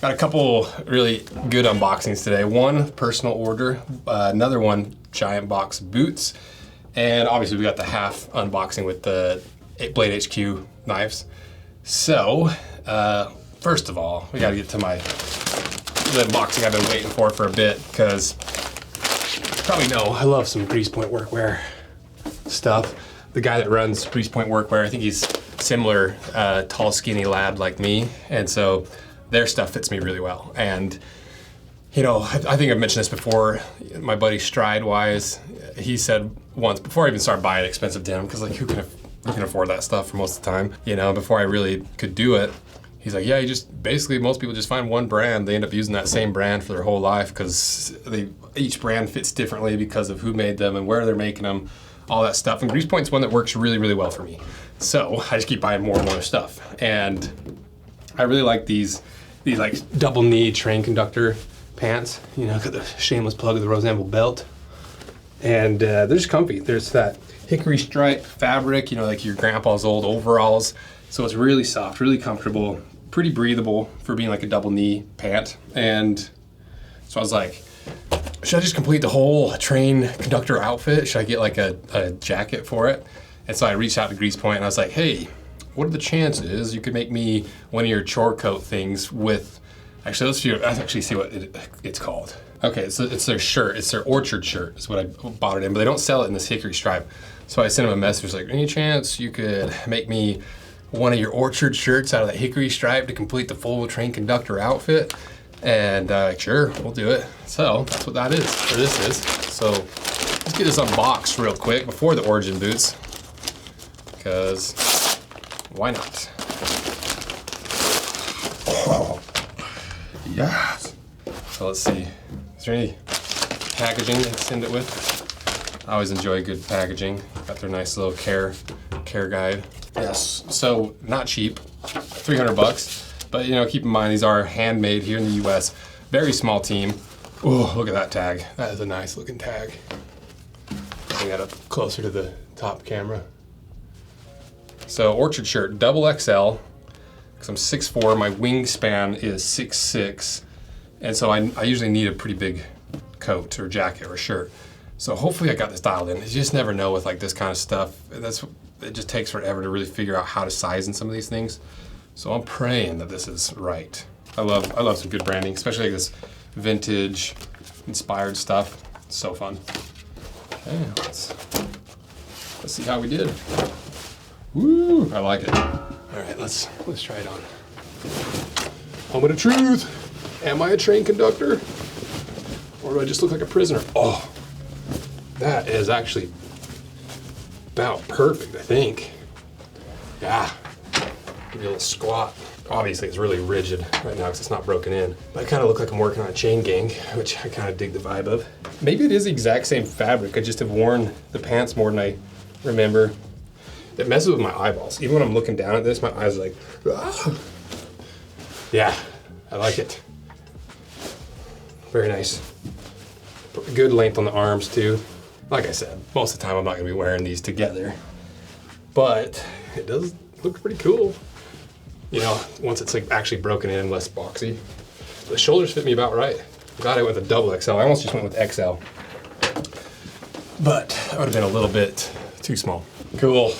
Got a couple really good unboxings today. One personal order, another one giant box boots, and obviously we got the half unboxing with the Blade HQ knives. So first of all, we got to get to the unboxing I've been waiting for a bit, because you probably know I love some Grease Point Workwear stuff. The guy that runs Grease Point Workwear, I think he's similar, tall, skinny lad like me, and so their stuff fits me really well. And you know, I think I've mentioned this before. My buddy Stride-wise, he said once before I even started buying expensive denim, because like who can afford that stuff for most of the time? You know, before I really could do it, he's like, yeah, you just basically most people just find one brand. They end up using that same brand for their whole life because each brand fits differently because of who made them and where they're making them, all that stuff. And Grease Point's one that works really, really well for me. So I just keep buying more and more stuff. And I really like these like double knee train conductor pants. You know, got the shameless plug of the Anvil belt. And they're just comfy. There's that hickory stripe fabric, you know, like your grandpa's old overalls. So it's really soft, really comfortable, pretty breathable for being like a double knee pant. And so I was like, should I just complete the whole train conductor outfit? Should I get like a jacket for it? And so I reached out to Grease Point and I was like, hey, what are the chances you could make me one of your chore coat things with, actually let's actually see what it's called. Okay, so it's their shirt, it's their orchard shirt is what I bought it in, but they don't sell it in this hickory stripe. So I sent them a message like, any chance you could make me one of your orchard shirts out of that hickory stripe to complete the full train conductor outfit? And sure, we'll do it. So that's what that is, or this is. So let's get this unboxed real quick before the origin boots, because why not? Oh, yes. So let's see, is there any packaging they send it with? I always enjoy good packaging. Got their nice little care guide. Yes, so not cheap, 300 bucks. But you know, keep in mind these are handmade here in the US. Very small team. Oh, look at that tag. That is a nice looking tag. Bring that up closer to the top camera. So orchard shirt, double XL, because I'm 6'4", my wingspan is 6'6", and so I usually need a pretty big coat or jacket or shirt. So hopefully I got this dialed in. You just never know with like this kind of stuff. It just takes forever to really figure out how to size in some of these things. So I'm praying that this is right. I love some good branding, especially like this vintage inspired stuff. It's so fun. Okay, let's see how we did. Woo, I like it. All right, let's try it on. Moment of truth. Am I a train conductor? Or do I just look like a prisoner? Oh, that is actually about perfect, I think. Yeah, give you a little squat. Obviously it's really rigid right now because it's not broken in. But I kind of look like I'm working on a chain gang, which I kind of dig the vibe of. Maybe it is the exact same fabric. I just have worn the pants more than I remember. It messes with my eyeballs. Even when I'm looking down at this, my eyes are like, ah. Yeah, I like it. Very nice. Good length on the arms too. Like I said, most of the time I'm not gonna be wearing these together, but it does look pretty cool. You know, once it's like actually broken in, less boxy. The shoulders fit me about right. I'm glad I went with a double XL. I almost just went with XL, but that would have been a little bit too small. Cool.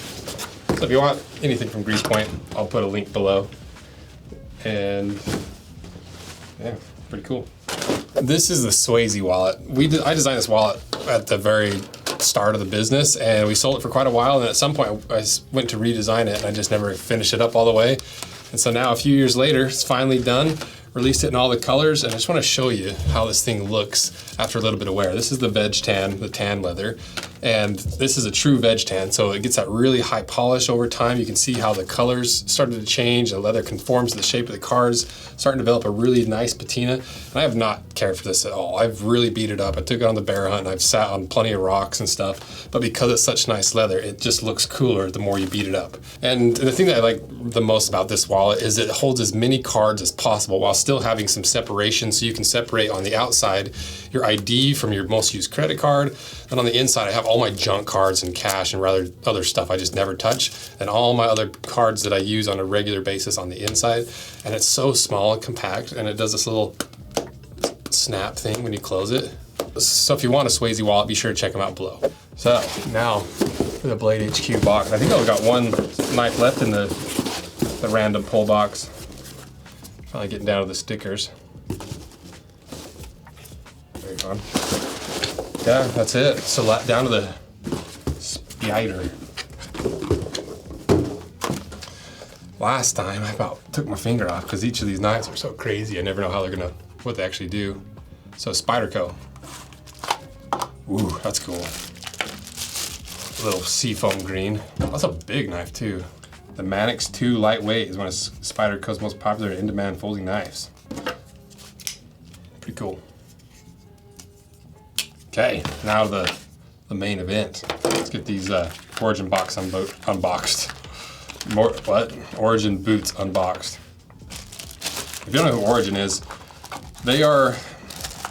So if you want anything from Grease Point, I'll put a link below. And yeah, pretty cool. This is the Swayze wallet. I designed this wallet at the very start of the business, and we sold it for quite a while, and at some point I went to redesign it and I just never finished it up all the way. And so now a few years later, it's finally done. Released it in all the colors, and I just want to show you how this thing looks after a little bit of wear. This is the veg tan, the tan leather, and this is a true veg tan, so it gets that really high polish over time. You can see how the colors started to change, the leather conforms to the shape of the cars, starting to develop a really nice patina, and I have not cared for this at all. I've really beat it up. I took it on the bear hunt, and I've sat on plenty of rocks and stuff, but because it's such nice leather, it just looks cooler the more you beat it up. And the thing that I like the most about this wallet is it holds as many cards as possible while still having some separation, so you can separate on the outside your ID from your most used credit card, and on the inside I have all my junk cards and cash and other stuff I just never touch, and all my other cards that I use on a regular basis on the inside. And it's so small and compact, and it does this little snap thing when you close it. So if you want a Swayze wallet, be sure to check them out below. So now for the Blade HQ box. I think I've got one knife left in the random pull box. Finally getting down to the stickers. Very fun. Yeah, that's it. So down to the Spyder. Last time I about took my finger off because each of these knives are so crazy. I never know what they actually do. So Spyderco. Ooh, that's cool. A little seafoam green. That's a big knife too. The Manix 2 lightweight is one of Spyderco's most popular in-demand folding knives. Pretty cool. Okay, now the main event. Let's get these Origin box unboxed. Origin boots unboxed. If you don't know who Origin is, they are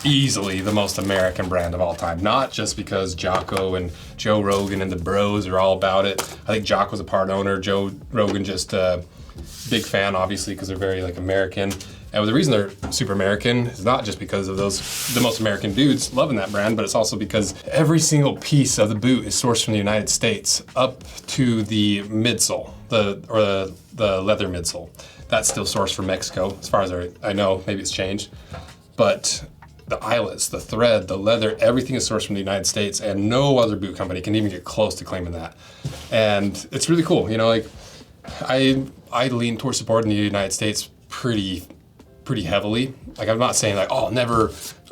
easily the most American brand of all time. Not just because Jocko and Joe Rogan and the bros are all about it. I think Jocko's a part owner. Joe Rogan just a big fan, obviously, because they're very like American. And the reason they're super American is not just because of the most American dudes loving that brand, but it's also because every single piece of the boot is sourced from the United States up to the midsole, the leather midsole. That's still sourced from Mexico, as far as I know. Maybe it's changed. But the eyelets, the thread, the leather, everything is sourced from the United States, and no other boot company can even get close to claiming that. And it's really cool. You know, like I lean towards supporting the United States pretty heavily. Like, I'm not saying like, oh, I'll never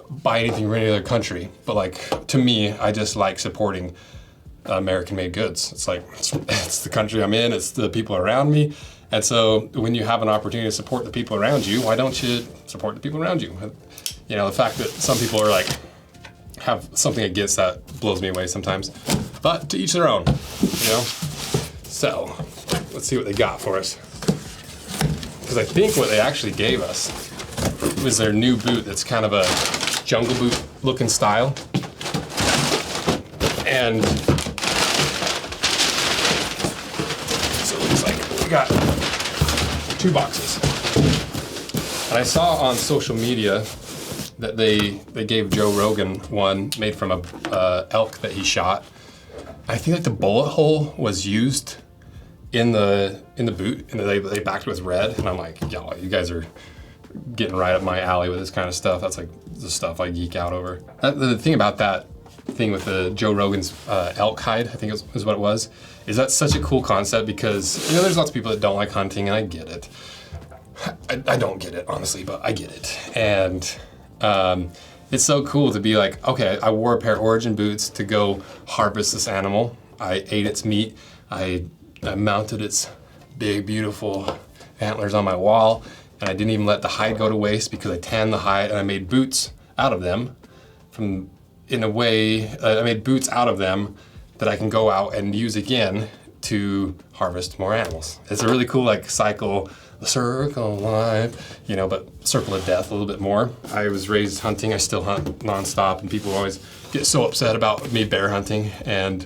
buy anything from any other country, but like, to me, I just like supporting American-made goods. It's like, it's the country I'm in, it's the people around me. And so when you have an opportunity to support the people around you, why don't you support the people around you? You know, the fact that some people are like, have something against that blows me away sometimes. But to each their own, you know? So, let's see what they got for us. Because I think what they actually gave us was their new boot that's kind of a jungle boot looking style. And so it looks like we got 2 boxes. And I saw on social media that they gave Joe Rogan one made from a elk that he shot. I think like the bullet hole was used in the boot, and they backed it with red, and I'm like, yo, you guys are getting right up my alley with this kind of stuff. That's like the stuff I geek out over. The thing about that thing with the Joe Rogan's elk hide, I think is what it was, is that's such a cool concept because, you know, there's lots of people that don't like hunting, and I get it. I don't get it, honestly, but I get it. And it's so cool to be like, okay, I wore a pair of Origin boots to go harvest this animal. I ate its meat. I mounted its big, beautiful antlers on my wall, and I didn't even let the hide go to waste because I tanned the hide and I made boots out of them. I made boots out of them that I can go out and use again to harvest more animals. It's a really cool like cycle, the circle of life, you know, but circle of death a little bit more. I was raised hunting. I still hunt nonstop, and people always get so upset about me bear hunting, and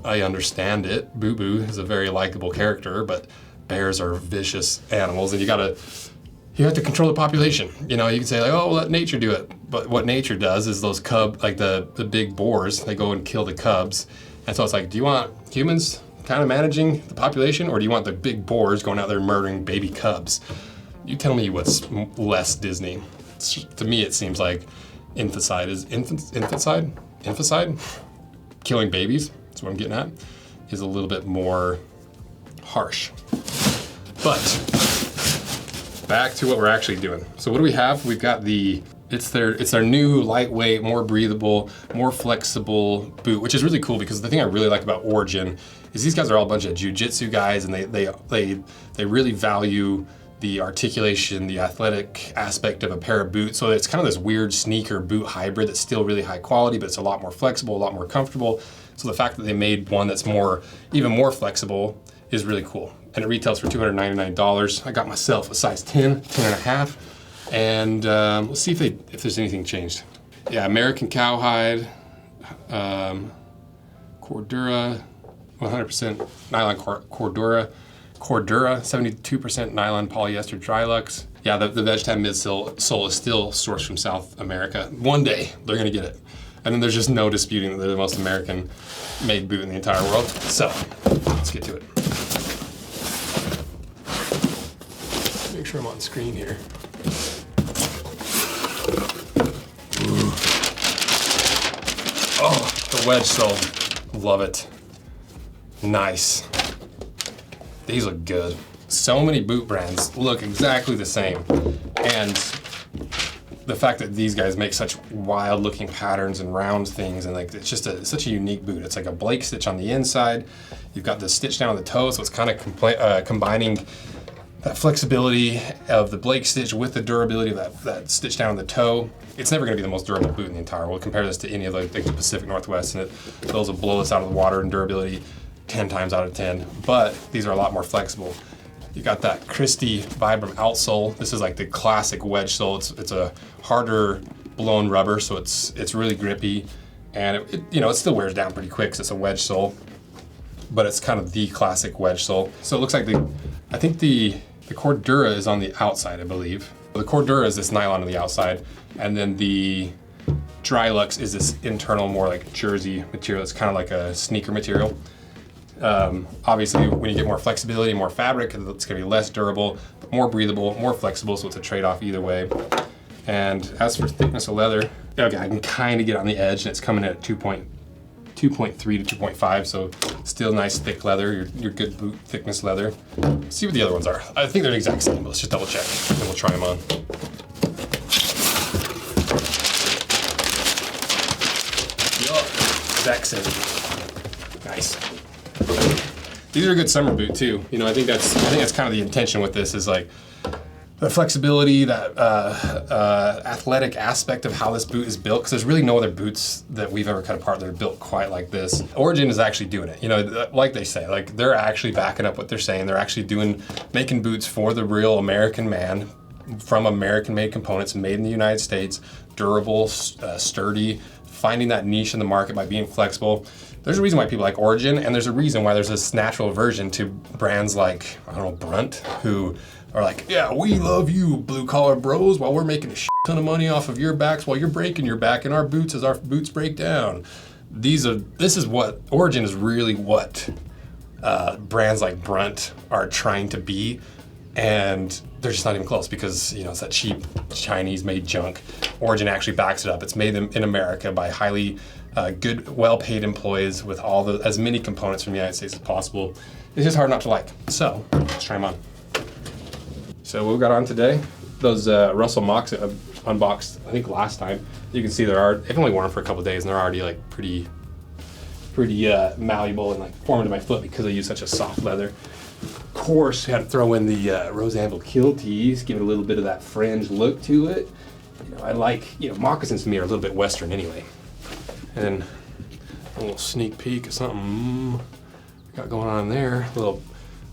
I understand it. Boo Boo is a very likable character, but bears are vicious animals, and you have to control the population. You know, you can say like, oh, let nature do it. But what nature does is those like the big boars, they go and kill the cubs. And so it's like, do you want humans kind of managing the population, or do you want the big boars going out there murdering baby cubs? You tell me what's less Disney. To me, it seems like infanticide. Killing babies, that's what I'm getting at, is a little bit more harsh. But back to what we're actually doing. So what do we have? We've got it's their new lightweight, more breathable, more flexible boot, which is really cool because the thing I really like about Origin is these guys are all a bunch of jiu-jitsu guys, and they really value the articulation, the athletic aspect of a pair of boots. So it's kind of this weird sneaker boot hybrid that's still really high quality, but it's a lot more flexible, a lot more comfortable. So the fact that they made one that's even more flexible is really cool. And it retails for $299. I got myself a size 10, 10 and a half. And let's see if there's anything changed. Yeah, American cowhide, Cordura, 100% nylon Cordura. Cordura, 72% nylon polyester Drilux. Yeah, the Vegetam midsole is still sourced from South America. One day, they're gonna get it. And then there's just no disputing that they're the most American-made boot in the entire world. So, let's get to it. Make sure I'm on screen here. Ooh. Oh, the wedge sole. Love it. Nice. These look good. So many boot brands look exactly the same. And the fact that these guys make such wild looking patterns and round things, and like it's just such a unique boot. It's like a Blake stitch on the inside. You've got the stitch down the toe, so it's kind of combining that flexibility of the Blake stitch with the durability of that stitch down the toe. It's never going to be the most durable boot in the entire world. Compare this to any of the Pacific Northwest, and those will blow us out of the water in durability 10 times out of 10. But these are a lot more flexible. You got that Christie Vibram outsole. This is like the classic wedge sole. It's a harder blown rubber, so it's really grippy, and it still wears down pretty quick because it's a wedge sole. But it's kind of the classic wedge sole. So it looks like I think the Cordura is on the outside, I believe. The Cordura is this nylon on the outside, and then the Drilux is this internal, more like jersey material. It's kind of like a sneaker material. Obviously, when you get more flexibility, more fabric, it's going to be less durable, more breathable, more flexible, so it's a trade-off either way. And as for thickness of leather, okay, I can kind of get on the edge, and it's coming in at 2.3 to 2.5, so still nice thick leather, your good boot thickness leather. Let's see what the other ones are. I think they're the exact same, but let's just double check, and we'll try them on. Yup, exact same. Nice. These are a good summer boot too. I think that's kind of the intention with this, is like the flexibility, that athletic aspect of how this boot is built, because there's really no other boots that we've ever cut apart that are built quite like this. Origin is actually doing it. Like they say, like they're actually backing up what they're saying. They're actually making boots for the real American man, from American-made components, made in the United States, durable, sturdy, finding that niche in the market by being flexible. There's a reason why people like Origin, and there's a reason why there's this natural aversion to brands like, I don't know, Brunt, who are like, yeah, we love you, blue-collar bros, while we're making a shit ton of money off of your backs while you're breaking your back in our boots as our boots break down. Origin is really what brands like Brunt are trying to be, and they're just not even close, because it's that cheap Chinese-made junk. Origin actually backs it up. It's made in America by highly good, well-paid employees with as many components from the United States as possible. It's just hard not to like. So let's try them on. So what we got on today, those Russell Mocks I unboxed, I think last time. You can see I've only worn them for a couple of days, and they're already like pretty malleable and like forming to my foot because they use such a soft leather. Of course, we had to throw in the Rose Anvil Kill Tees, give it a little bit of that fringe look to it. I like, moccasins to me are a little bit Western anyway. And then a little sneak peek of something we got going on there. A little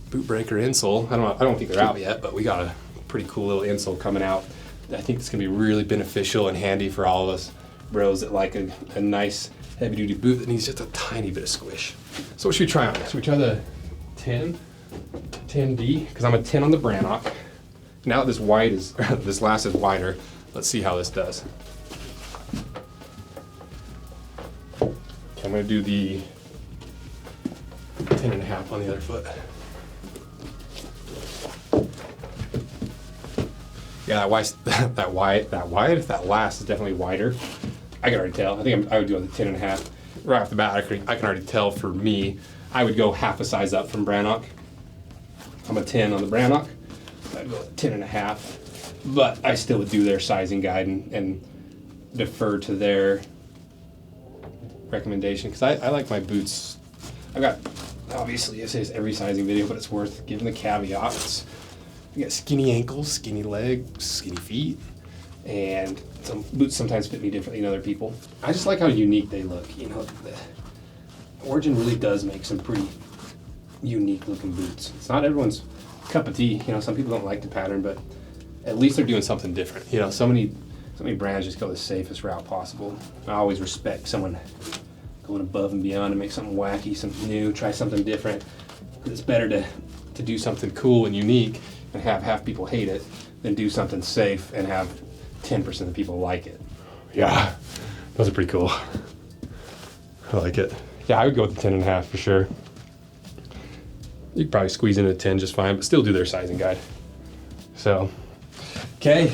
boot breaker insole. I don't think they're out yet, but we got a pretty cool little insole coming out. I think it's gonna be really beneficial and handy for all of us bros that like a nice heavy duty boot that needs just a tiny bit of squish. So what should we try on? Should we try the 10D? Because I'm a 10 on the Brannock. Now that this last is wider, let's see how this does. I'm going to do the 10.5 on the other foot. Yeah, that last is definitely wider. I can already tell. I think I would do on the 10.5. Right off the bat, I can already tell for me, I would go half a size up from Brannock. I'm a 10 on the Brannock. I'd go 10.5. But I still would do their sizing guide and defer to their recommendation, because I like my boots. I've got, obviously it says every sizing video, but it's worth giving the caveats. You got skinny ankles, skinny legs, skinny feet, and some boots sometimes fit me differently than other people. I just like how unique they look. The Origin really does make some pretty unique looking boots. It's not everyone's cup of tea. Some people don't like the pattern, but at least they're doing something different. So many brands just go the safest route possible. I always respect someone going above and beyond to make something wacky, something new, try something different. It's better to do something cool and unique and have half people hate it than do something safe and have 10% of people like it. Yeah, those are pretty cool. I like it. Yeah, I would go with the 10.5 for sure. You could probably squeeze in a 10 just fine, but still do their sizing guide. So, okay.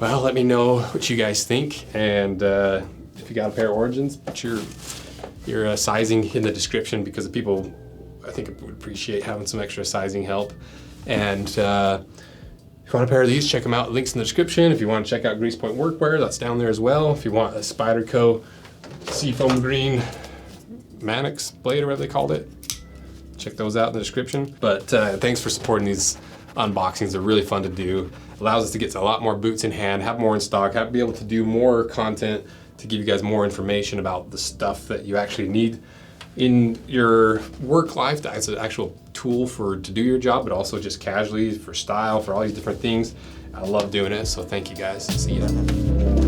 Well, let me know what you guys think, and if you got a pair of Origins, put your sizing in the description, because the people, I think, would appreciate having some extra sizing help. And if you want a pair of these, check them out. Links in the description. If you want to check out Grease Point Workwear, that's down there as well. If you want a Spyderco Seafoam Green Mannix blade, or whatever they called it, check those out in the description. But thanks for supporting these unboxings. They're really fun to do. Allows us to get a lot more boots in hand, have more in stock, be able to do more content to give you guys more information about the stuff that you actually need in your work life. That's an actual tool to do your job, but also just casually for style, for all these different things. I love doing it, so thank you guys. See ya.